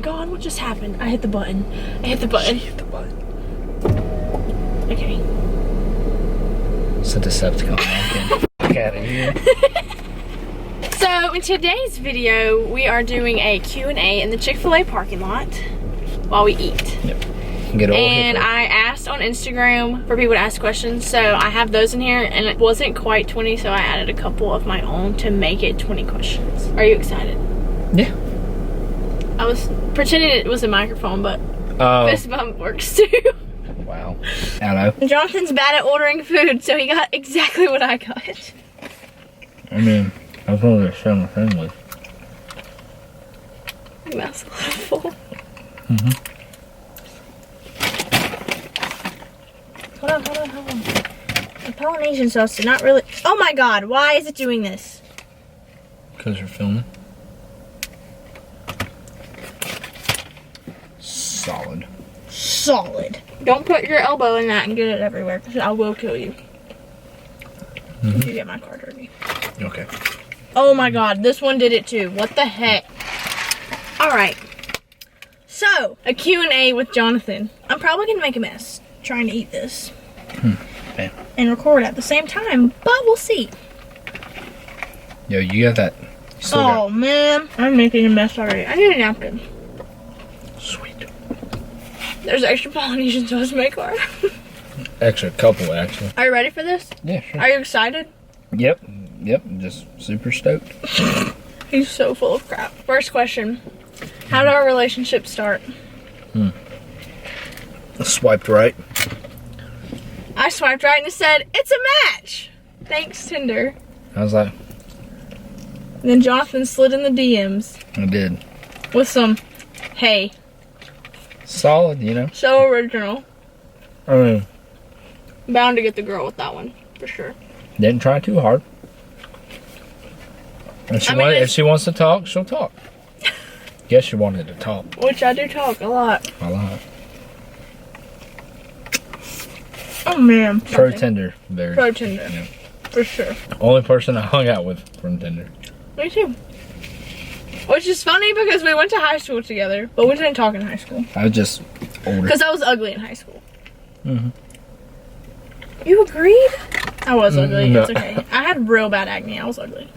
god, what just happened? I hit the button. I hit the button. Hit the button. Okay. It's a Decepticon walking. Look out of here. So in today's video, we are doing a Q&A in the Chick-fil-A parking lot while we eat. Yep. Get And I asked on Instagram for people to ask questions, so I have those in here, and it wasn't quite 20, so I added a couple of my own to make it 20 questions. Are you excited? Yeah. I was pretending it was a microphone, but fist bump works too. Wow. I know. Jonathan's bad at ordering food, so he got exactly what I got. I mean, I was only family friendly. Your mouth's a little full. Hold on. The Polynesian sauce did not really... Oh my god, why is it doing this? Because you're filming. Solid. Solid. Don't put your elbow in that and get it everywhere, because I will kill you. You get my card already. Okay. Oh my god, this one did it too. What the heck? Alright. So, a Q&A with Jonathan. I'm probably going to make a mess trying to eat this. Okay. And record at the same time, but we'll see. Yo, you got that. You still Oh man, I'm making a mess already. I need a napkin. Sweet. There's extra Polynesian sauce in my car. Extra couple, actually. Are you ready for this? Yeah, sure. Are you excited? Yep. Just super stoked. He's so full of crap. First question. How did our relationship start? Swiped right. I swiped right and it said, it's a match. Thanks, Tinder. I was like, And then Jonathan slid in the DMs I did. with some, hey, Solid, you know. so original. I mean, Bound to get the girl with that one, for sure. didn't try too hard. If she wants to talk, she'll talk. Guess you wanted to talk. Which I do talk a lot. A lot. Oh man. Pro Tinder. Very. Pro Tinder. Yeah. For sure. Only person I hung out with from Tinder. Me too. Which is funny because we went to high school together, but we didn't talk in high school. I was just older. Because I was ugly in high school. You agreed? I was ugly. No. It's okay. I had real bad acne. I was ugly.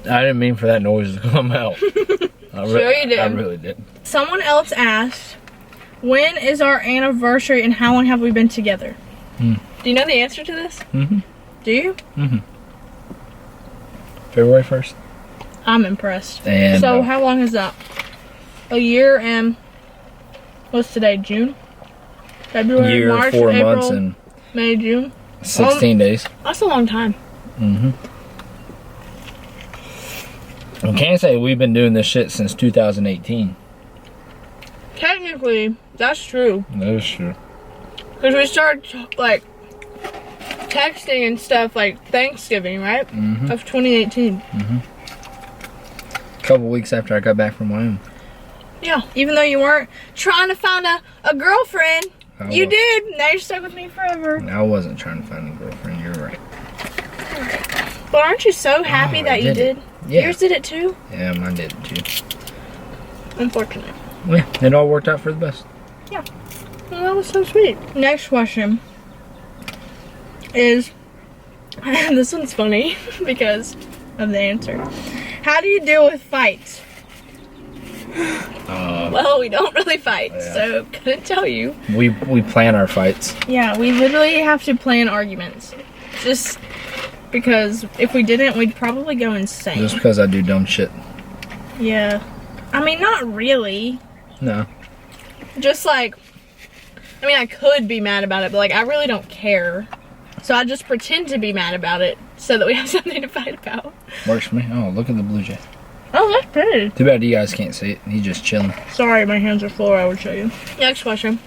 I didn't mean for that noise to come out. Sure you did. I really did. Someone else asked, when is our anniversary and how long have we been together? Do you know the answer to this? Do you? February 1st. I'm impressed. And So how long is that? A year and what's today? June? February, year, March, 4 April, months, and May, June. 16 days. That's a long time. I can't say we've been doing this shit since 2018. Technically, that's true. That is true. Because we started, like, texting and stuff, like, Thanksgiving, right? Of 2018. A couple weeks after I got back from Wyoming. Yeah. Even though you weren't trying to find a girlfriend, you was. did. Now you're stuck with me forever. I wasn't trying to find a girlfriend. You're right. But aren't you so happy that you did? Yeah. Yours did it too? Yeah, mine did too. Unfortunate. Yeah, it all worked out for the best. Yeah. Well, that was so sweet. Next question is, this one's funny because of the answer. How do you deal with fights? Well, we don't really fight, so couldn't tell you. We plan our fights. Yeah, we literally have to plan arguments. Just because if we didn't, we'd probably go insane. Just because I do dumb shit. Yeah. I mean, not really. No. Just like, I mean, I could be mad about it, but like, I really don't care. So I just pretend to be mad about it so that we have something to fight about. Works for me. Oh, look at the blue jay. Oh, that's pretty. Too bad you guys can't see it. He's just chilling. Sorry, my hands are full, I would show you. Next question.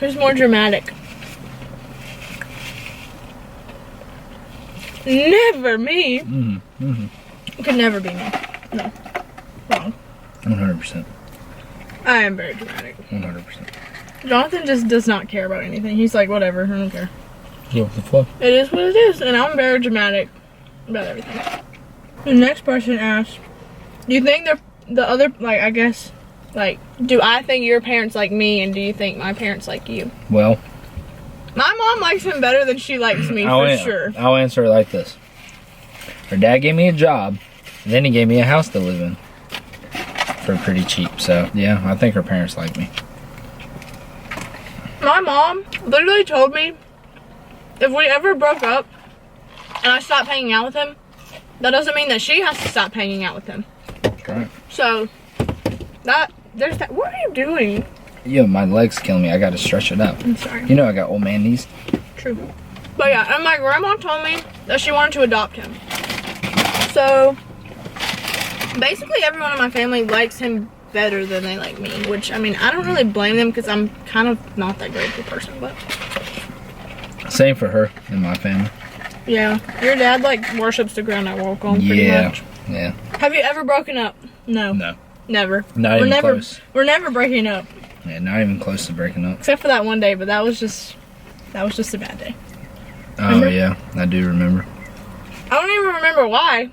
Who's more dramatic? Never me. It could never be me. No. Wrong. 100%. I am very dramatic. 100%. Jonathan just does not care about anything. He's like, whatever, I don't care. Go with the flow. It is what it is, and I'm very dramatic about everything. The next person asks, do you think the other, like, I guess, Like, do I think your parents like me, and do you think my parents like you? Well, My mom likes him better than she likes me, for sure. I'll answer it like this. Her dad gave me a job, and then he gave me a house to live in for pretty cheap. So, yeah, I think her parents like me. My mom literally told me if we ever broke up and I stopped hanging out with him, that doesn't mean that she has to stop hanging out with him. That's right. So, there's that. What are you doing? Yeah, my leg's killing me. I gotta stretch it out. I'm sorry. You know I got old man knees. True. But yeah, and my grandma told me that she wanted to adopt him. So, basically everyone in my family likes him better than they like me. Which, I mean, I don't really blame them because I'm kind of not that great of a person, but... Same for her in my family. Yeah. Your dad, like, worships the ground I walk on pretty much. Yeah. Have you ever broken up? No. No. Never. Not even close. We're never breaking up. Yeah, not even close to breaking up. Except for that one day, but that was just a bad day. Oh, Remember? yeah. I do remember. I don't even remember why.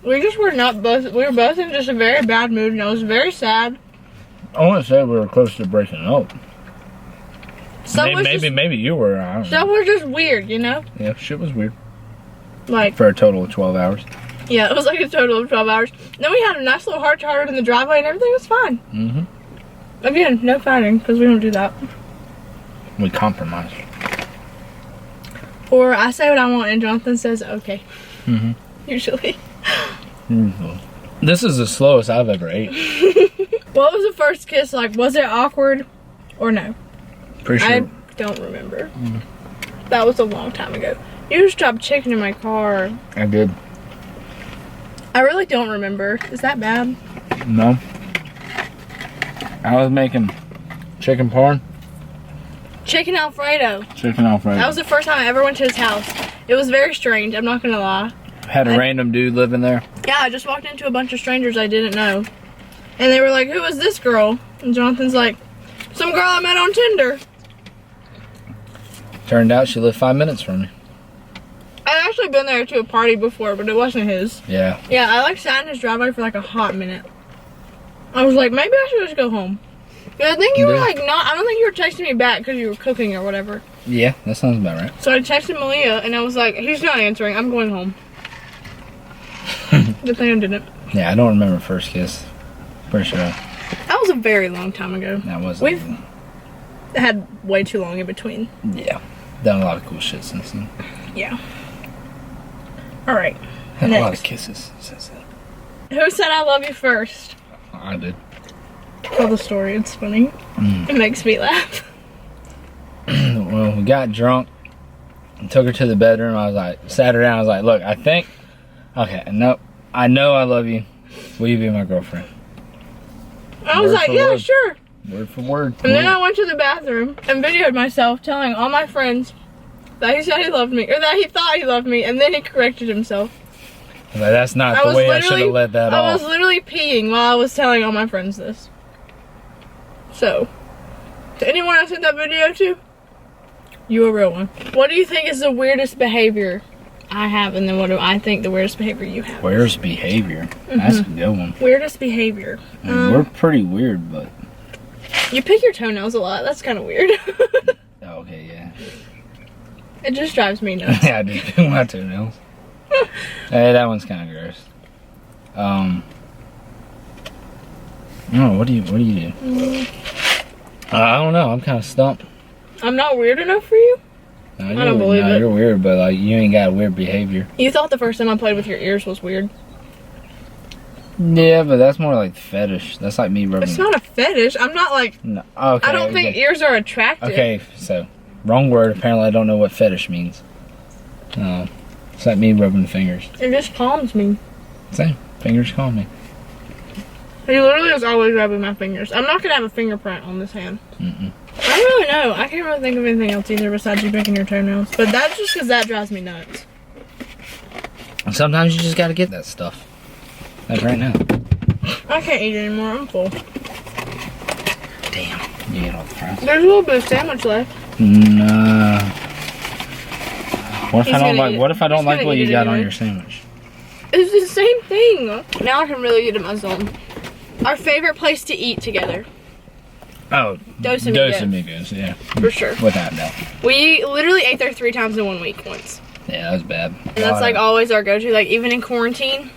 We were both in just a very bad mood, and I was very sad. I want to say we were close to breaking up. Maybe Maybe you were. I don't know. Stuff was just weird, you know? Yeah, shit was weird. Like, For a total of 12 hours. yeah, it was like a total of 12 hours. Then we had a nice little heart-to-heart in the driveway, and everything was fine. Mm-hmm. Again, no fighting, because we don't do that. We compromised. Or I say what I want, and Jonathan says, okay. Mm-hmm. Usually. Mm-hmm. This is the slowest I've ever ate. What was the first kiss like? Was it awkward or no? Pretty sure. I don't remember. That was a long time ago. You just dropped chicken in my car. I did. I really don't remember. Is that bad? No. I was making chicken parm. Chicken Alfredo. Chicken Alfredo. That was the first time I ever went to his house. It was very strange, I'm not gonna lie. Had a random dude living there. Yeah, I just walked into a bunch of strangers I didn't know. And they were like, who is this girl? And Jonathan's like, some girl I met on Tinder. Turned out she lived 5 minutes from me. I'd actually been there to a party before, but it wasn't his. Yeah. Yeah, I like sat in his driveway for like a hot minute. I was like, maybe I should just go home. Yeah, I think you were like I don't think you were texting me back because you were cooking or whatever. Yeah, that sounds about right. So I texted Malia and I was like, he's not answering, I'm going home. Good thing I didn't. Yeah, I don't remember first kiss. Pretty sure. That was a very long time ago. That was. We've had way too long in between. Yeah. Done a lot of cool shit since then. Yeah. Alright. Had a lot of kisses since then. Who said I love you first? I did. Tell the story, it's funny. It makes me laugh. Well, we got drunk and took her to the bedroom. I was like, sat her down. I was like, look, I think, okay, no, I know I love you. Will you be my girlfriend? I was Word like, for yeah, word. sure. Word for word. And then I went to the bathroom and videoed myself telling all my friends that he said he loved me, or that he thought he loved me, and then he corrected himself. I was like, that's not the way I should have let that off. I was literally peeing while I was telling all my friends this. So, to anyone I sent that video to, you a real one. What do you think is the weirdest behavior I have, and then what do I think the weirdest behavior you have? Weirdest behavior? That's a good one. Weirdest behavior. I mean, we're pretty weird, but... You pick your toenails a lot. That's kind of weird. Okay, yeah. It just drives me nuts. Yeah, I do pick my toenails. Hey, that one's kind of gross. No, what do you do? I don't know. I'm kind of stumped. I'm not weird enough for you? No, I don't believe it. You're weird, but like you ain't got weird behavior. You thought the first time I played with your ears was weird. Yeah, but that's more like fetish. That's like me rubbing. It's not a fetish. I'm not like... No. Okay. I don't think ears are attractive. Okay, so wrong word. Apparently, I don't know what fetish means. It's like me rubbing fingers. It just calms me. Same. Fingers calm me. He literally is always rubbing my fingers. I'm not going to have a fingerprint on this hand. Mm-mm. I don't really know. I can't really think of anything else either besides you picking your toenails. But that's just because that drives me nuts. And sometimes you just gotta get that stuff. Like right now. I can't eat anymore. I'm full. Damn. You ate all the fries. There's a little bit of sandwich left. Nah. What if He's I don't gonna like? eat What if I don't He's like gonna what eat you it got on anyway. your sandwich? It's the same thing. Now I can really get in my zone. Our favorite place to eat together. Oh, Dos Dos Amigos. Amigos, yeah. For sure. Without doubt. We literally ate there 3 times in 1 week once. Yeah, that was bad. And that's like always our go-to. Like even in quarantine,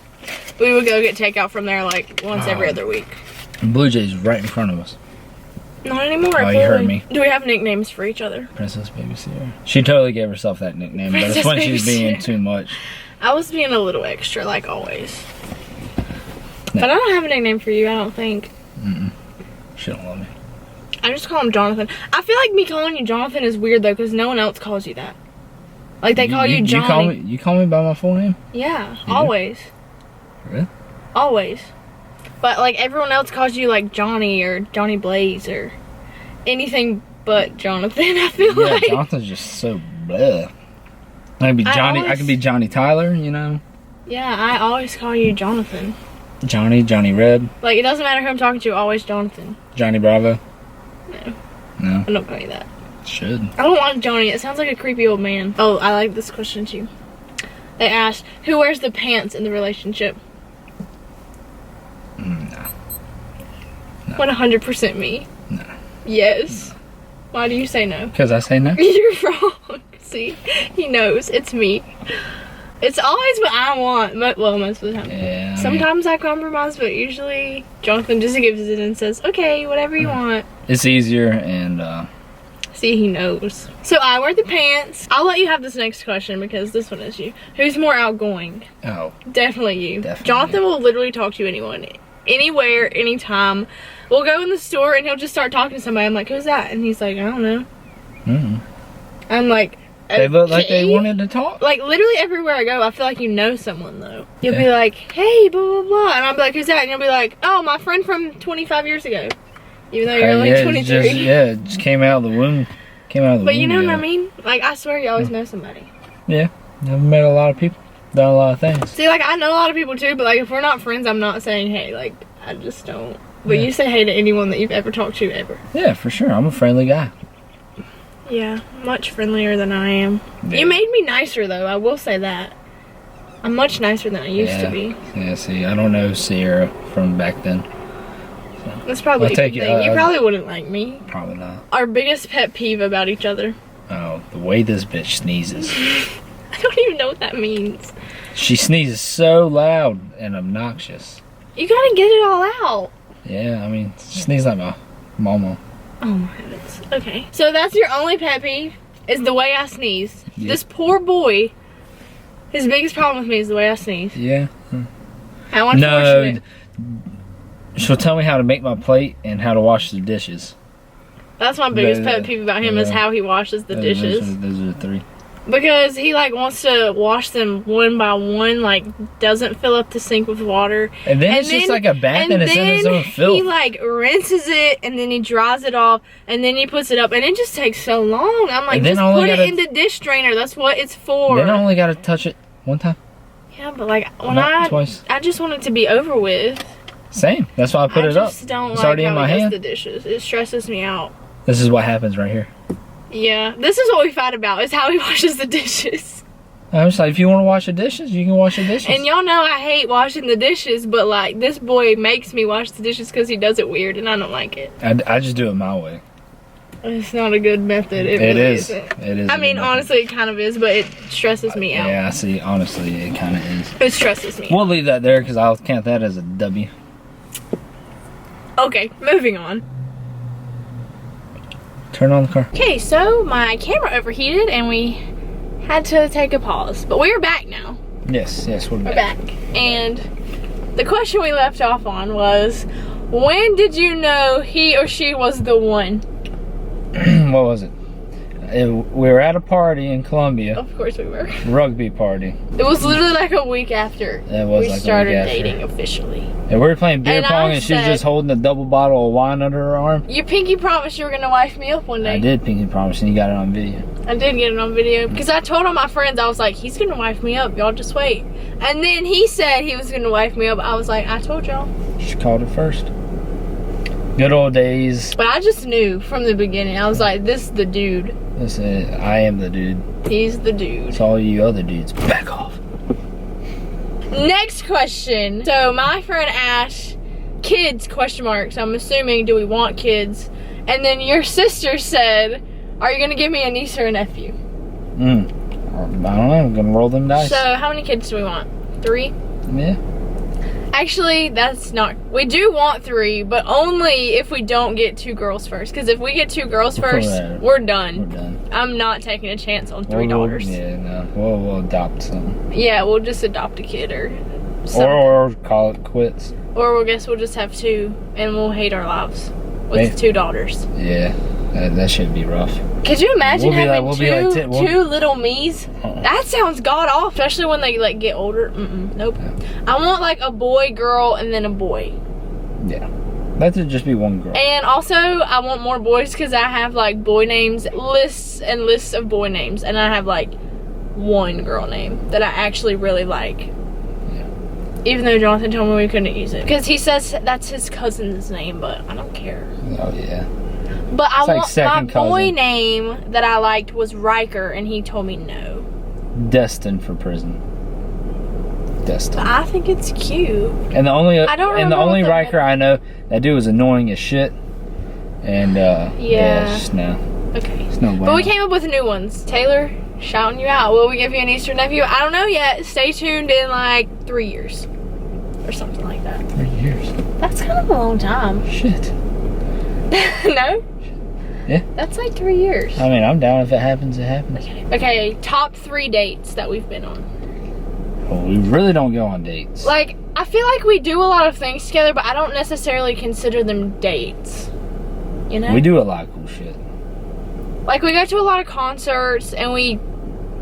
we would go get takeout from there like once every other week. Blue Jays right in front of us. Not anymore. Oh, you heard me. Do we have nicknames for each other? Princess Baby Sierra. She totally gave herself that nickname, but it's when she's being too much. I was being a little extra, like always. No. But I don't have a nickname for you, I don't think. She don't love me. I just call him Jonathan. I feel like me calling you Jonathan is weird though, because no one else calls you that. Like they call you Johnny. You call me by my full name? Yeah, You always. do? Really? Always. But like everyone else calls you like Johnny or Johnny Blaze or anything but Jonathan, I feel Yeah, like. Jonathan's just so blah. I could be Johnny. I could be Johnny Tyler, you know. Yeah, I always call you Jonathan. Johnny Red, Like it doesn't matter who I'm talking to, always Jonathan. Johnny Bravo. No. No, I don't call you that. should. I don't like Johnny. It sounds like a creepy old man. Oh, I like this question too. They asked, who wears the pants in the relationship? No. 100% me. No. Yes. Why do you say no? Because I say no. You're wrong. See, he knows. It's me. It's always what I want. Well, most of the time. Yeah. Sometimes I compromise, but usually Jonathan just gives it and says, okay, whatever you want. It's easier and See, he knows. So I wear the pants. I'll let you have this next question because this one is you. Who's more outgoing? oh, Definitely you. Definitely. Jonathan will literally talk to anyone. Anywhere, anytime. We'll go in the store and he'll just start talking to somebody. I'm like, who's that? And he's like, I don't know. I'm like, they look like they "Okay." wanted to talk. Like literally everywhere I go, I feel like you know someone though. You'll be like, hey, blah blah blah, and I'll be like, who's that? And you'll be like, oh, my friend from 25 years ago. Even though you're only 23. It just came out of the womb. But you know what I mean? Like I swear you always know somebody. Yeah, I've met a lot of people, done a lot of things. See, like I know a lot of people too, but like if we're not friends, I'm not saying hey. Like I just don't. But you say hey to anyone that you've ever talked to ever. Yeah, for sure. I'm a friendly guy. Yeah, much friendlier than I am. Yeah. You made me nicer though, I will say that. I'm much nicer than I used to be. Yeah, see, I don't know Sierra from back then. That's probably I'll a take good it, thing. You I'll- probably wouldn't like me. Probably not. Our biggest pet peeve about each other. Oh, the way this bitch sneezes. I don't even know what that means. She sneezes so loud and obnoxious. You gotta get it all out. Yeah, I mean, she sneezes like my mama. Oh my heavens. Okay. So that's your only pet peeve, is the way I sneeze. Yeah. This poor boy, his biggest problem with me is the way I sneeze. Yeah. How unfortunate. No, she'll tell me how to make my plate and how to wash the dishes. That's my biggest Yeah. pet peeve about him is Yeah. how he washes the dishes. Those are the three. Because he like wants to wash them one by one, like doesn't fill up the sink with water. And then it's just like a bath and it's in its own he filth. like rinses it and then he dries it off and then he puts it up and it just takes so long. I'm like, And then just I only put it gotta- in the dish strainer. That's what it's for. Then I only got to touch it one time. Yeah, but like when Not twice. I just want it to be over with. Same. That's why I put it up. I just don't It's like already how in my he does hand. the dishes. It stresses me out. This is what happens right here. Yeah, this is what we fight about, is how he washes the dishes. I was like, if you want to wash the dishes, you can wash the dishes. And y'all know I hate washing the dishes, but like this boy makes me wash the dishes because he does it weird and I don't like it. I just do it my way. It's not a good method. It It really is. isn't. It is. I mean, honestly, it kind of is, but it stresses me out. Yeah, I see. Honestly, it kind of is. It stresses me We'll leave that there because I'll count that as a W. out. Okay, moving on. Turn on the car. Okay, so my camera overheated and we had to take a pause. But we're back now. Yes, we're We're back. back. And the question we left off on was, when did you know he or she was the one? What was it? We were at a party in Columbia, Of course we were. rugby party. It was literally like a week after It was we like a started week after. dating officially. And we were playing beer And I pong, and she was said- just holding a double bottle of wine under her arm. You pinky promised you were gonna wife me up one day. I did pinky promise, and you got it on video. I did get it on video because I told all my friends, I was like, he's gonna wife me up, y'all just wait. And then he said he was gonna wife me up. I was like, I told y'all. She called it first. Good old days. But I just knew from the beginning. I was like, this is the dude. Listen, I am the dude. He's the dude. It's all you other dudes. Back off. Next question. So my friend Ash, kids, question mark. So I'm assuming, do we want kids? And then your sister said, are you going to give me a niece or a nephew? I don't know. I'm going to roll them dice. So, how many kids do we want? 3? Yeah. Actually, that's not... We do want 3, but only if we don't get 2 girls first. Because if we get 2 girls first, we're done. We're done. I'm not taking a chance on 3 daughters. Yeah, no. We'll adopt some. Yeah, we'll just adopt a kid or something. Or call it quits. Or we'll just have 2 and we'll hate our lives with 2 daughters. Yeah, that should be rough. Could you imagine having we'll two little me's? That sounds god awful, especially when they like get older. Nope. Yeah. I want like a boy, girl, and then a boy. Yeah. That should just be one girl. And also, I want more boys because I have like boy names, lists and lists of boy names, and I have like one girl name that I actually really like. Yeah. Even though Jonathan told me we couldn't use it because he says that's his cousin's name, but I don't care. Oh yeah. But I want my boy cousin. name that I liked was Riker, and he told me no. Destined for prison. Destined. I think it's cute. And the only what Riker I know, that dude was annoying as shit. And it's just no. Okay. It's no way. But we came up with new ones. Taylor, shouting you out. Will we give you an Easter nephew? I don't know yet. Stay tuned in like 3 years. Or something like that. 3 years. That's kind of a long time. Shit. No? Yeah. That's like 3 years. I mean, I'm down if it happens, it happens. Okay, top 3 dates that we've been on. Well, we really don't go on dates. Like, I feel like we do a lot of things together, but I don't necessarily consider them dates. You know? We do a lot of cool shit. Like, we go to a lot of concerts, and we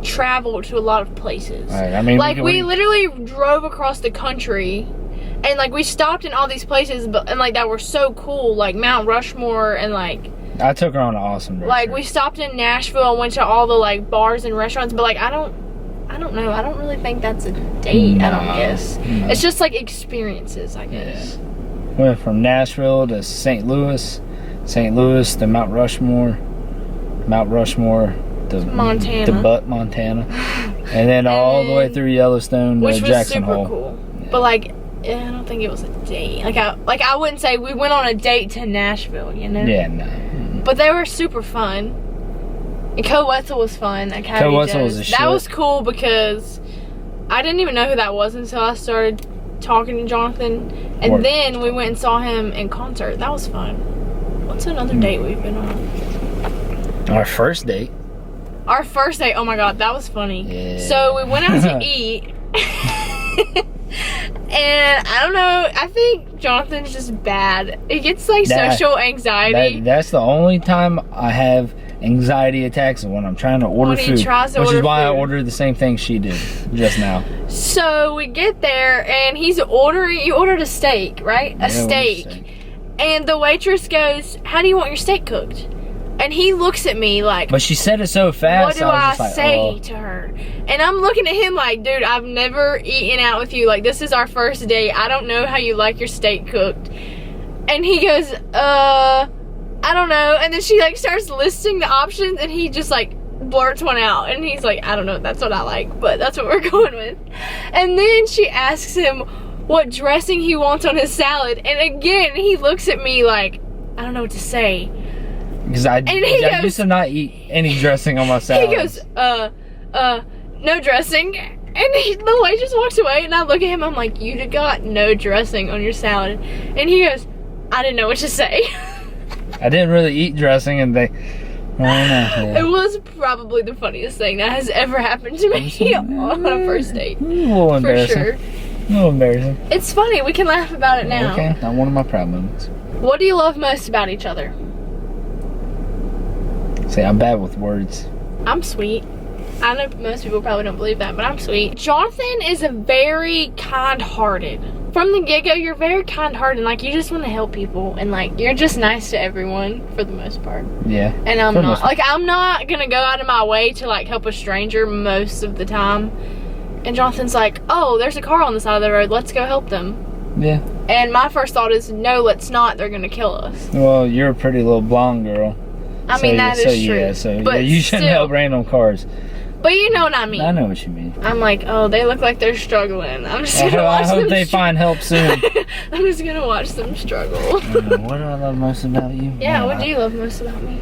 travel to a lot of places. Right, I mean, like, we literally drove across the country, and, like, we stopped in all these places, and, like, that were so cool, like Mount Rushmore, and, like... I took her on an awesome day. Like, we stopped in Nashville and went to all the, like, bars and restaurants, but, like, I don't know. I don't really think that's a date, I don't guess. No. It's just, like, experiences, I guess. Yeah. Went from Nashville to St. Louis to Mount Rushmore to Montana. To Butte, Montana. And then all the way through Yellowstone to Jackson Hole. Which was super cool. Yeah. But, like, I don't think it was a date. Like I wouldn't say we went on a date to Nashville, you know? Yeah, no. But they were super fun. And Co-Wetzel was fun. Co-Wetzel was a shit. That was cool because I didn't even know who that was until I started talking to Jonathan. And then we went and saw him in concert. That was fun. What's another date we've been on? Our first date. Our first date, oh my god, that was funny. Yeah. So we went out to eat. And I don't know, I think Jonathan's just bad. He gets like social anxiety. That's the only time I have anxiety attacks when I'm trying to order food. Which is why I ordered the same thing she did just now. So we get there and you ordered a steak, right? A steak. And the waitress goes, how do you want your steak cooked? And he looks at me like... But she said it so fast. What do I say to her? And I'm looking at him like, dude, I've never eaten out with you. Like, this is our first date. I don't know how you like your steak cooked. And he goes, I don't know. And then she, like, starts listing the options. And he just, like, blurts one out. And he's like, I don't know. That's what I like. But that's what we're going with. And then she asks him what dressing he wants on his salad. And again, he looks at me like, I don't know what to say. Because I used to not eat any dressing on my salad. He goes, no dressing. And the waitress walks away, and I look at him, I'm like, you got no dressing on your salad. And he goes, I didn't know what to say. I didn't really eat dressing, and I don't know. Yeah. It was probably the funniest thing that has ever happened to me on a first date. A little embarrassing. For sure. A little embarrassing. It's funny, we can laugh about it now. Okay, not one of my proud moments. What do you love most about each other? See, I'm bad with words. I'm sweet. I know most people probably don't believe that, but I'm sweet. Jonathan is a very kind-hearted. From the get-go, you're very kind-hearted. Like, you just want to help people. And, like, you're just nice to everyone for the most part. Yeah. And I'm not. Like, I'm not going to go out of my way to, like, help a stranger most of the time. And Jonathan's like, oh, there's a car on the side of the road. Let's go help them. Yeah. And my first thought is, no, let's not. They're going to kill us. Well, you're a pretty little blonde girl. I mean, that is true. Yeah, you shouldn't help random cars. But you know what I mean. I know what you mean. I'm like, oh, they look like they're struggling. I'm just gonna I watch hope them they find help soon. I'm just gonna watch them struggle. What do I love most about you? Yeah, what do you love most about me?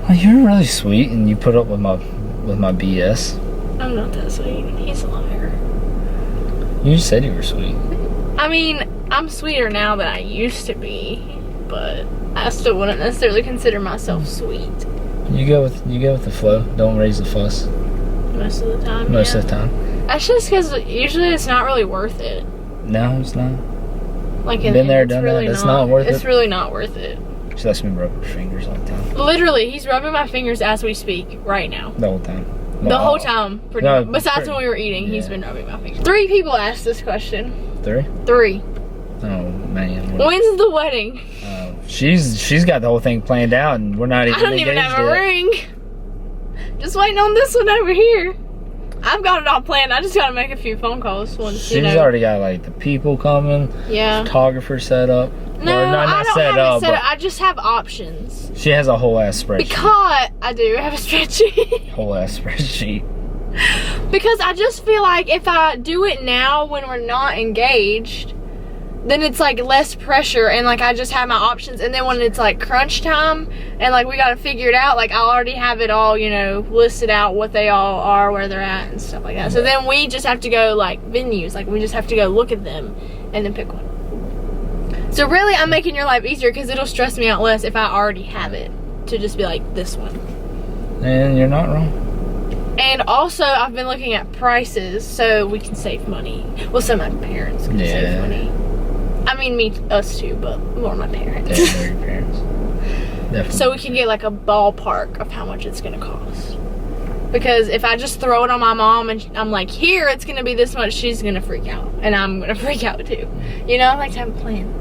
Well, you're really sweet, and you put up with my BS. I'm not that sweet. He's a liar. You said you were sweet. I mean, I'm sweeter now than I used to be, but I still wouldn't necessarily consider myself sweet. You go with the flow. Don't raise the fuss. Most of the time. Most of the time. That's just because usually it's not really worth it. No, it's not. Like Been there, done that. It's not worth it. It's really not worth it. She lets me rub her fingers all the time. Literally, he's rubbing my fingers as we speak right now. The whole time. The whole time, pretty No, much. Besides pretty- when we were eating, he's yeah. been rubbing my fingers. 3 people asked this question. 3? 3. Oh man. When's the wedding? She's got the whole thing planned out, and we're not even. I don't even engaged have a yet. ring. Just waiting on this one over here. I've got it all planned. I just gotta make a few phone calls once, She's already got like the people coming, Yeah. photographer set up. No, Or, not I don't set have up, it set but up. I just have options. she has a whole ass spreadsheet. Because I do have a spreadsheet. Whole ass spreadsheet. Because I just feel like if I do it now when we're not engaged, then it's like less pressure and like I just have my options, and then when it's like crunch time and like we gotta figure it out, like I already have it all, you know, listed out what they all are, where they're at and stuff like that. So then we just have to go like venues, like we just have to go look at them and then pick one. So really I'm making your life easier because it'll stress me out less if I already have it to just be like this one. And you're not wrong. And also, I've been looking at prices so we can save money. Well, so my parents can save money. I mean, us too, but more my parents. Yeah, they're your parents. Definitely. So we can get like a ballpark of how much it's gonna cost. Because if I just throw it on my mom and I'm like, here, it's gonna be this much, she's gonna freak out. And I'm gonna freak out too. You know, I like to have a plan.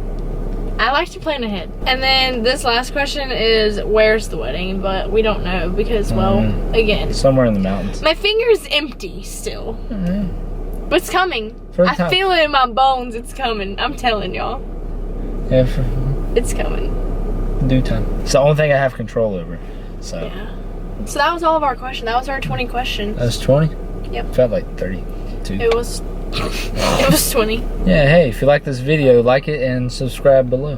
I like to plan ahead. And then this last question is, where's the wedding? But we don't know because, well, again, somewhere in the mountains. my finger's empty still. But it's coming. I feel it in my bones. It's coming. I'm telling y'all. Yeah, It's coming. due time. It's the only thing I have control over. So. Yeah. So that was all of our questions. That was our 20 questions. That was 20? Yep. Felt like 32. It was 20. Yeah, hey, if you like this video, like it and subscribe below.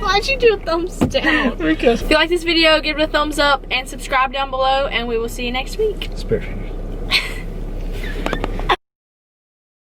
Why'd you do a thumbs down? Because If you like this video, give it a thumbs up and subscribe down below, and we will see you next week. Spirit fingers.